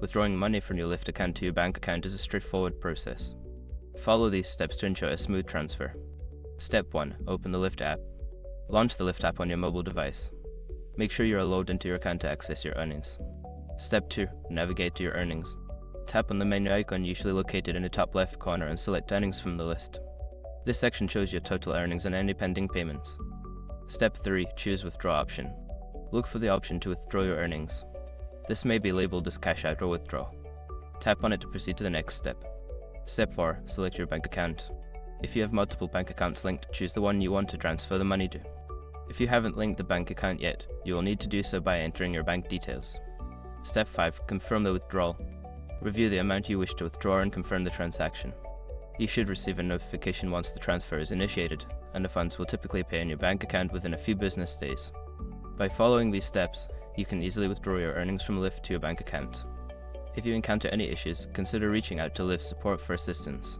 Withdrawing money from your Lyft account to your bank account is a straightforward process. Follow these steps to ensure a smooth transfer. Step 1. Open the Lyft app. Launch the Lyft app on your mobile device. Make sure you are logged into your account to access your earnings. Step 2. Navigate to your earnings. Tap on the menu icon usually located in the top left corner and select earnings from the list. This section shows your total earnings and any pending payments. Step 3. Choose Withdraw option. Look for the option to withdraw your earnings. This may be labeled as cash out or withdraw. Tap on it to proceed to the next step. Step 4. Select your bank account. If you have multiple bank accounts linked, choose the one you want to transfer the money to. If you haven't linked the bank account yet, you will need to do so by entering your bank details. Step 5. Confirm the withdrawal. Review the amount you wish to withdraw and confirm the transaction. You should receive a notification once the transfer is initiated, and the funds will typically appear in your bank account within a few business days. By following these steps, you can easily withdraw your earnings from Lyft to your bank account. If you encounter any issues, consider reaching out to Lyft support for assistance.